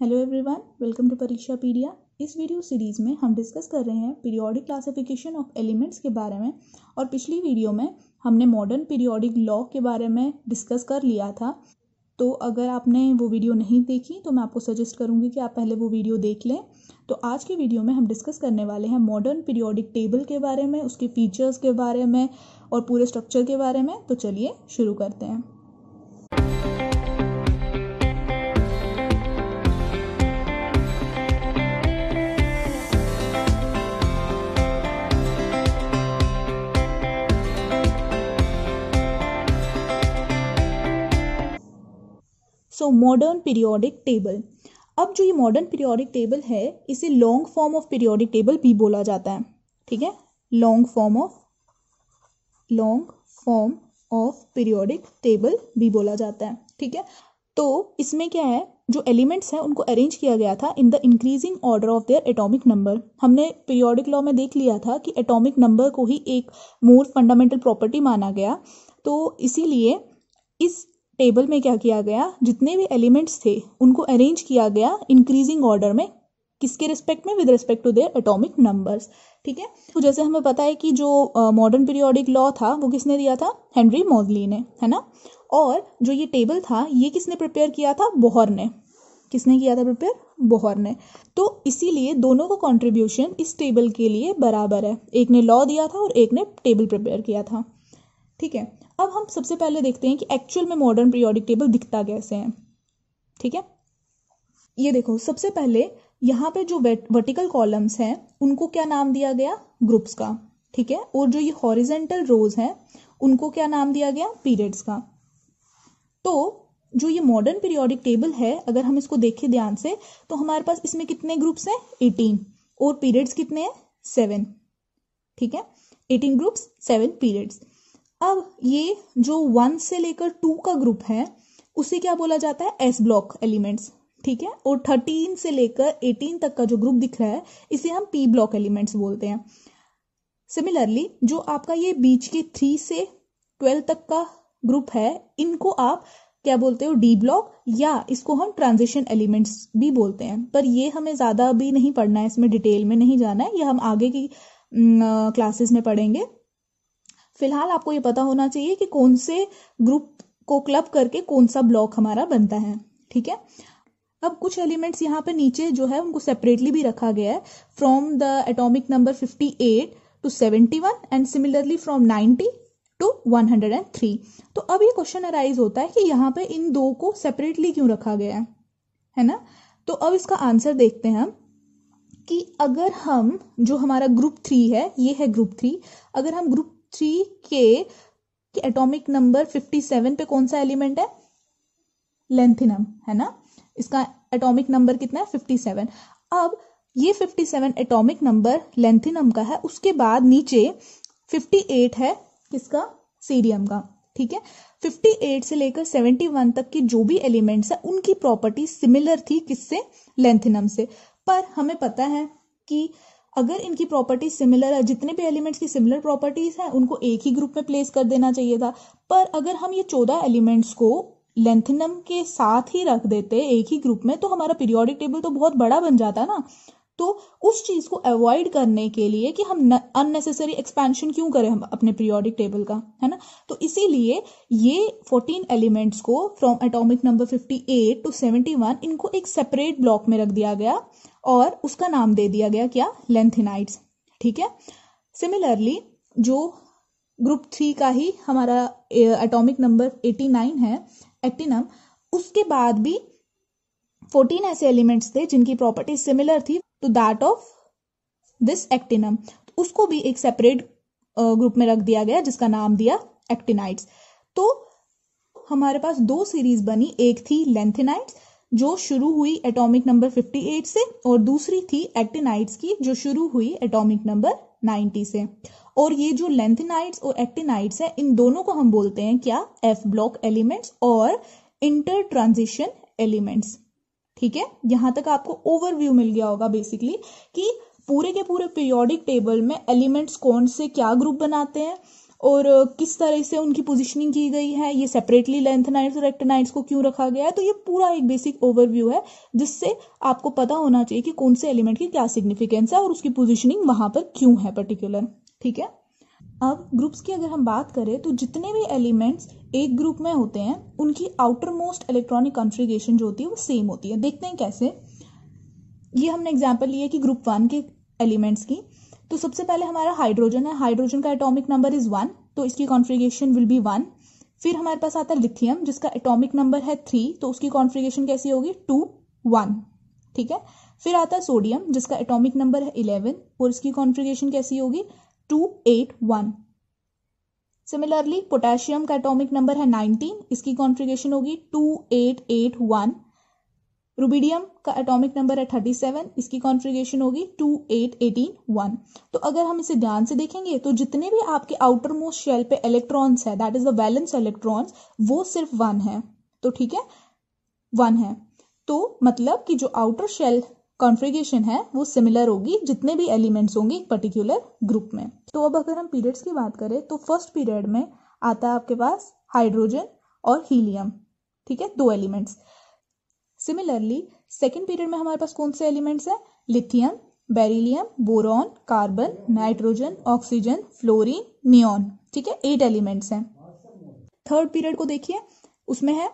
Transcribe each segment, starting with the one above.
Hello everyone, welcome to परीक्षा पीडिया। इस video series में हम डिस्कस कर रहे हैं पीरियोडिक क्लासिफिकेशन ऑफ एलिमेंट्स के बारे में। और पिछली वीडियो में हमने मॉडर्न पीरियोडिक लॉ के बारे में डिस्कस कर लिया था। तो अगर आपने वो वीडियो नहीं देखी तो मैं आपको सजेस्ट करूँगी कि आप पहले वो वीडियो देख लें। तो आज की वीडियो में हम डिस्कस करने वाले हैं मॉडर्न पीरियोडिक टेबल के बारे में, उसके फीचर्स के बारे में और पूरे स्ट्रक्चर के बारे में। तो चलिए शुरू करते हैं। So modern periodic table. अब जो ये मॉडर्न पीरियोडिक टेबल है इसे long form of periodic table भी बोला जाता है। ठीक है, long form of periodic table भी बोला जाता है। ठीक है, तो इसमें क्या है, जो एलिमेंट्स हैं उनको अरेंज किया गया था in the increasing order of their atomic number. हमने पीरियोडिक लॉ में देख लिया था कि एटॉमिक नंबर को ही एक मोर फंडामेंटल प्रॉपर्टी माना गया। तो इसीलिए इस टेबल में क्या किया गया, जितने भी एलिमेंट्स थे उनको अरेंज किया गया इंक्रीजिंग ऑर्डर में। किसके रिस्पेक्ट में? With respect to their atomic numbers. ठीक है, तो जैसे हमें पता है कि जो मॉडर्न पीरियोडिक लॉ था वो किसने दिया था? हेनरी मॉजली ने, है ना। और जो ये टेबल था ये किसने प्रिपेयर किया था? बोहर ने। किसने किया था प्रिपेयर? बोहर ने। तो इसीलिए दोनों का कॉन्ट्रीब्यूशन इस टेबल के लिए बराबर है। एक ने लॉ दिया था और एक ने टेबल प्रिपेयर किया था। ठीक है, अब हम सबसे पहले देखते हैं कि एक्चुअल में मॉडर्न पीरियोडिक टेबल दिखता कैसे है। ठीक है, ये देखो, सबसे पहले यहाँ पे जो वर्टिकल कॉलम्स हैं उनको क्या नाम दिया गया? ग्रुप्स का। ठीक है, और जो ये हॉरिजेंटल रोज हैं उनको क्या नाम दिया गया? पीरियड्स का। तो जो ये मॉडर्न पीरियोडिक टेबल है, अगर हम इसको देखें ध्यान से तो हमारे पास इसमें कितने ग्रुप्स हैं? 18। और पीरियड्स कितने हैं? 7। ठीक है, 18 ग्रुप्स 7 पीरियड्स। अब ये जो 1 से लेकर 2 का ग्रुप है उसे क्या बोला जाता है? S block elements. ठीक है, और 13 से लेकर 18 तक का जो ग्रुप दिख रहा है इसे हम पी ब्लॉक एलिमेंट्स बोलते हैं। सिमिलरली जो आपका ये बीच के 3 से 12 तक का ग्रुप है इनको आप क्या बोलते हो? डी ब्लॉक, या इसको हम ट्रांजिशन एलिमेंट्स भी बोलते हैं। पर ये हमें ज्यादा अभी नहीं पढ़ना है, इसमें डिटेल में नहीं जाना है, ये हम आगे की क्लासेस में पढ़ेंगे। फिलहाल आपको ये पता होना चाहिए कि कौन से ग्रुप को क्लब करके कौन सा ब्लॉक हमारा बनता है। ठीक है, अब कुछ एलिमेंट्स यहाँ पे नीचे जो है उनको सेपरेटली भी रखा गया है, from the atomic number 58 to 71 and similarly from 90 to 103। तो अब ये क्वेश्चन अराइज होता है कि यहाँ पे इन दो को सेपरेटली क्यों रखा गया है ना। तो अब इसका आंसर देखते हैं हम कि अगर हम जो हमारा ग्रुप 3 है, ये है ग्रुप 3, अगर हम ग्रुप 3 के एटॉमिक नंबर 57 पे कौन सा एलिमेंट है? लेंथिनम, है ना। इसका एटॉमिक नंबर कितना है? 57। अब ये 57 एटॉमिक नंबर लेंथिनम का है, उसके बाद नीचे 58 है किसका? सीरियम का। ठीक है, 58 से लेकर 71 तक की जो भी एलिमेंट्स है उनकी प्रॉपर्टी सिमिलर थी किससे? लेंथिनम से। पर हमें पता है कि अगर इनकी प्रॉपर्टी सिमिलर है, जितने भी एलिमेंट्स की सिमिलर प्रॉपर्टीज हैं उनको एक ही ग्रुप में प्लेस कर देना चाहिए था। पर अगर हम ये 14 एलिमेंट्स को लेंथिनम के साथ ही रख देते एक ही ग्रुप में तो हमारा पीरियोडिक टेबल तो बहुत बड़ा बन जाता ना। तो उस चीज को अवॉइड करने के लिए कि हम अननेसेसरी एक्सपेंशन क्यों करें हम अपने पीरियोडिक टेबल का, है ना। तो इसीलिए ये 14 एलिमेंट्स को फ्रॉम एटॉमिक नंबर 58 to 71 इनको एक सेपरेट ब्लॉक में रख दिया गया और उसका नाम दे दिया गया क्या? लेंथिनाइड्स। ठीक है, सिमिलरली जो ग्रुप 3 का ही हमारा एटॉमिक नंबर 89 है, एक्टिनम, उसके बाद भी 14 ऐसे एलिमेंट्स थे जिनकी प्रॉपर्टी सिमिलर थी टू दैट ऑफ दिस एक्टिनम। उसको भी एक सेपरेट ग्रुप में रख दिया गया जिसका नाम दिया एक्टिनाइड्स। तो हमारे पास दो सीरीज बनी, एक थी लेंथिनाइड्स जो शुरू हुई एटॉमिक नंबर 58 से और दूसरी थी एक्टिनाइड्स की जो शुरू हुई एटॉमिक नंबर 90 से। और ये जो लेंथिनाइड्स और एक्टिनाइड्स है इन दोनों को हम बोलते हैं क्या? एफ ब्लॉक एलिमेंट्स और इंटर ट्रांजिशन एलिमेंट्स। ठीक है, यहां तक आपको ओवरव्यू मिल गया होगा बेसिकली कि पूरे के पूरे पीरियोडिक टेबल में एलिमेंट्स कौन से क्या ग्रुप बनाते हैं और किस तरह से उनकी पोजीशनिंग की गई है, ये सेपरेटली लैंथेनाइड्स और एक्टिनाइड्स को क्यों रखा गया है। तो ये पूरा एक बेसिक ओवरव्यू है जिससे आपको पता होना चाहिए कि कौन से एलिमेंट की क्या सिग्निफिकेंस है और उसकी पोजीशनिंग वहां पर क्यों है पर्टिकुलर। ठीक है, अब ग्रुप्स की अगर हम बात करें तो जितने भी एलिमेंट्स एक ग्रुप में होते हैं उनकी आउटर मोस्ट इलेक्ट्रॉनिक कॉन्फ़िगरेशन जो होती है वो सेम होती है। देखते हैं कैसे। ये हमने एग्जांपल लिया कि ग्रुप 1 के एलिमेंट्स की। तो सबसे पहले हमारा हाइड्रोजन है, हाइड्रोजन का एटॉमिक नंबर इज 1, तो इसकी कॉन्फ़िगरेशन विल बी 1। फिर हमारे पास आता है लिथियम जिसका एटॉमिक नंबर है 3, तो उसकी कॉन्फ़िगरेशन कैसी होगी 2 1। ठीक है, फिर आता है सोडियम जिसका एटॉमिक नंबर है 11 और इसकी कॉन्फ़िगरेशन कैसी होगी 2 8 1। सिमिलरली पोटेशियम का एटॉमिक नंबर है 19, इसकी कॉन्फ़िगरेशन होगी 2 8 8 1। रुबिडियम का एटॉमिक नंबर है 37, इसकी कॉन्फ़िगरेशन होगी 2 8 18 1। तो अगर हम इसे ध्यान से देखेंगे तो जितने भी आपके आउटर मोस्ट शेल पे इलेक्ट्रॉन्स है, that is the valence electrons, वो सिर्फ 1 है। तो ठीक है, 1 है, तो मतलब कि जो आउटर शेल कॉन्फ़िगरेशन है वो सिमिलर होगी जितने भी एलिमेंट्स होंगे एक पर्टिकुलर ग्रुप में। तो अब अगर हम पीरियड्स की बात करें तो फर्स्ट पीरियड में आता है आपके पास हाइड्रोजन और हीलियम। ठीक है, 2 एलिमेंट्स। सिमिलरली सेकेंड पीरियड में हमारे पास कौन से एलिमेंट्स हैं, lithium, beryllium, boron, carbon, nitrogen, oxygen, fluorine, neon. ठीक है, 8 एलिमेंट्स हैं। थर्ड पीरियड को देखिए, उसमें है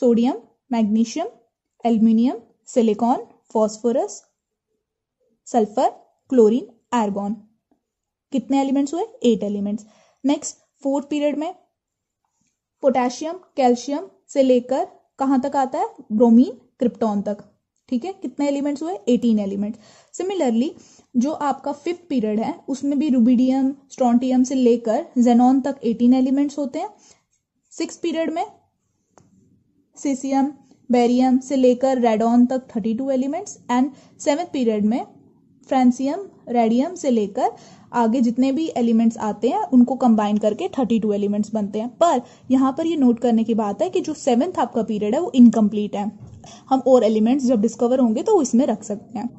sodium, magnesium, aluminium, silicon, phosphorus, sulphur, chlorine, argon. कितने एलिमेंट्स हुए, 8 एलिमेंट्स। नेक्स्ट फोर्थ पीरियड में पोटेशियम, कैल्शियम से लेकर कहां तक आता है, ब्रोमीन, क्रिप्टॉन तक। ठीक है, कितने एलिमेंट्स हुए, 18 एलिमेंट्स। सिमिलरली जो आपका फिफ्थ पीरियड है उसमें भी रुबिडियम, स्ट्रोंटियम से लेकर जेनॉन तक 18 एलिमेंट्स होते हैं। सिक्स पीरियड में सीसियम, बेरियम से लेकर रेडॉन तक 32 एलिमेंट्स। एंड सेवेंथ पीरियड में फ्रांसियम, रेडियम से लेकर आगे जितने भी एलिमेंट्स आते हैं उनको कंबाइन करके 32 एलिमेंट्स बनते हैं। पर यहाँ पर ये नोट करने की बात है कि जो सेवेंथ आपका पीरियड है वो इनकम्प्लीट है, हम और एलिमेंट्स जब डिस्कवर होंगे तो इसमें रख सकते हैं।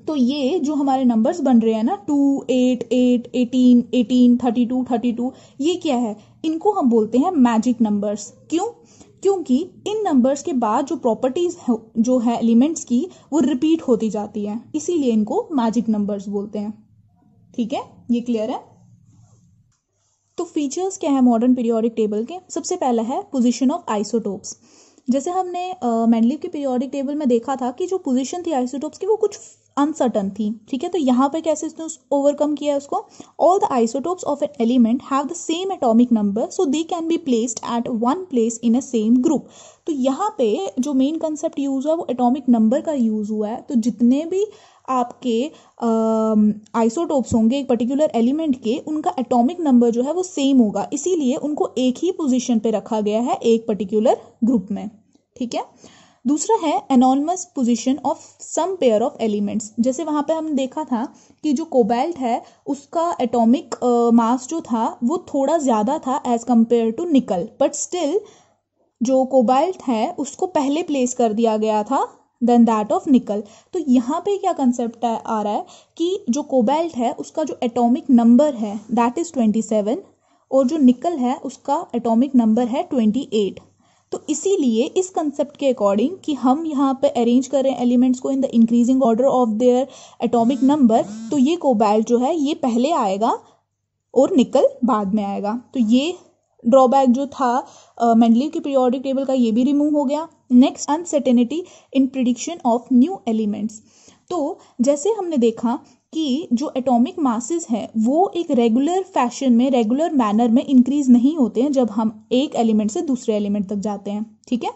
तो ये जो हमारे नंबर्स बन रहे हैं ना 2 8 8 18 18 32 32, ये क्या है, इनको हम बोलते हैं मैजिक नंबर्स। क्यों, क्योंकि इन नंबर्स के बाद जो प्रॉपर्टीज जो है एलिमेंट्स की वो रिपीट होती जाती है, इसीलिए इनको मैजिक नंबर्स बोलते हैं। ठीक है, ये क्लियर है। तो फीचर्स क्या है मॉडर्न पीरियोडिक टेबल के, सबसे पहला है पोजीशन ऑफ आइसोटोप्स। जैसे हमने मेंडलीव के पीरियोडिक टेबल में देखा था कि जो पोजीशन थी आइसोटोप्स की वो कुछ अनसर्टन थी। ठीक है, तो यहाँ पे कैसे इसने ओवरकम किया है उसको, all the isotopes of an element have the same atomic number so they can be placed at one place in a same group. तो यहाँ पे जो मेन कंसेप्ट यूज हुआ वो एटॉमिक नंबर का यूज हुआ है। तो जितने भी आपके आइसोटोप्स होंगे एक पर्टिकुलर एलिमेंट के, उनका एटॉमिक नंबर जो है वो सेम होगा, इसीलिए उनको एक ही पोजीशन पे रखा गया है एक पर्टिकुलर ग्रुप में। ठीक है, दूसरा है anomalous position of some pair of elements. जैसे वहां पे हमने देखा था कि जो कोबाल्ट है उसका एटॉमिक मास जो था वो थोड़ा ज्यादा था एज कंपेयर टू निकल, बट स्टिल जो कोबाल्ट है उसको पहले प्लेस कर दिया गया था देन दैट ऑफ निकल। तो यहाँ पे क्या कंसेप्ट आ रहा है कि जो कोबाल्ट है उसका जो एटॉमिक नंबर है दैट इज 27 और जो निकल है उसका एटॉमिक नंबर है 28। तो इसीलिए इस कंसेप्ट के अकॉर्डिंग कि हम यहाँ पे अरेंज करें एलिमेंट्स को in the increasing order of their atomic number, तो ये कोबाल्ट जो है ये पहले आएगा और निकल बाद में आएगा। तो ये ड्रॉबैक जो था मेंडलीव की पीरियोडिक टेबल का ये भी रिमूव हो गया। Next, uncertainty in prediction of new elements. तो जैसे हमने देखा कि जो एटॉमिक मासेस हैं वो एक रेगुलर फैशन में, रेगुलर मैनर में इंक्रीज नहीं होते हैं जब हम एक एलिमेंट से दूसरे एलिमेंट तक जाते हैं। ठीक है,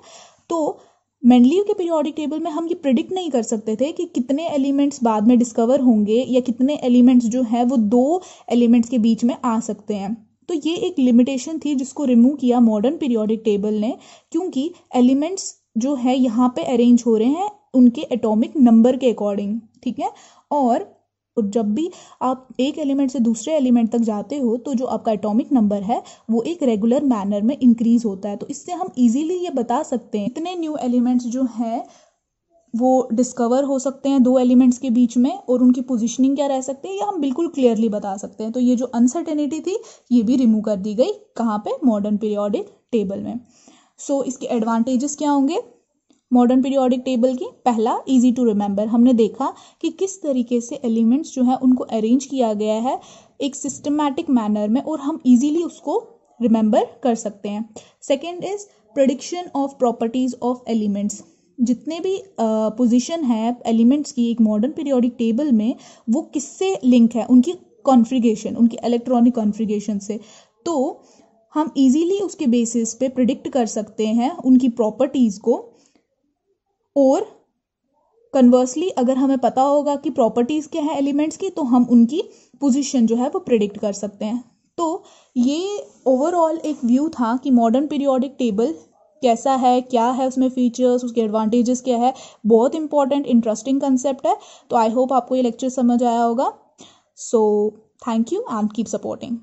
तो मेंडलीव के पीरियोडिक टेबल में हम ये प्रिडिक्ट नहीं कर सकते थे कि कितने एलिमेंट्स बाद में डिस्कवर होंगे या कितने एलिमेंट्स जो है वो दो एलिमेंट्स के बीच में आ सकते हैं। तो ये एक लिमिटेशन थी जिसको रिमूव किया मॉडर्न पीरियोडिक टेबल ने, क्योंकि एलिमेंट्स जो है यहाँ पे अरेंज हो रहे हैं उनके एटॉमिक नंबर के अकॉर्डिंग। ठीक है, और जब भी आप एक एलिमेंट से दूसरे एलिमेंट तक जाते हो तो जो आपका एटॉमिक नंबर है वो एक रेगुलर मैनर में इंक्रीज होता है। तो इससे हम इजीली ये बता सकते हैं कितने न्यू एलिमेंट्स जो है वो डिस्कवर हो सकते हैं दो एलिमेंट्स के बीच में और उनकी पोजीशनिंग क्या रह सकती है, या हम बिल्कुल क्लियरली बता सकते हैं। तो ये जो अनसर्टेनिटी थी ये भी रिमूव कर दी गई कहाँ पे, मॉडर्न पीरियोडिक टेबल में। सो इसके एडवांटेजेस क्या होंगे मॉडर्न पीरियोडिक टेबल की? पहला, इजी टू रिमेंबर। हमने देखा कि किस तरीके से एलिमेंट्स जो है उनको अरेंज किया गया है एक सिस्टमैटिक मैनर में और हम इजीली उसको रिमेंबर कर सकते हैं। Second is prediction of properties of elements. जितने भी पोजीशन है एलिमेंट्स की एक मॉडर्न पीरियोडिक टेबल में वो किससे लिंक है, उनकी कॉन्फ़िगरेशन, उनकी इलेक्ट्रॉनिक कॉन्फ़िगरेशन से। तो हम इजीली उसके बेसिस पे प्रिडिक्ट कर सकते हैं उनकी प्रॉपर्टीज़ को, और कन्वर्सली अगर हमें पता होगा कि प्रॉपर्टीज़ क्या है एलिमेंट्स की तो हम उनकी पोजीशन जो है वो प्रिडिक्ट कर सकते हैं। तो ये ओवरऑल एक व्यू था कि मॉडर्न पीरियोडिक टेबल कैसा है, क्या है उसमें फीचर्स, उसके एडवांटेजेस क्या है। बहुत इंपॉर्टेंट इंटरेस्टिंग कंसेप्ट है। तो आई होप आपको ये लेक्चर समझ आया होगा। So thank you and keep supporting.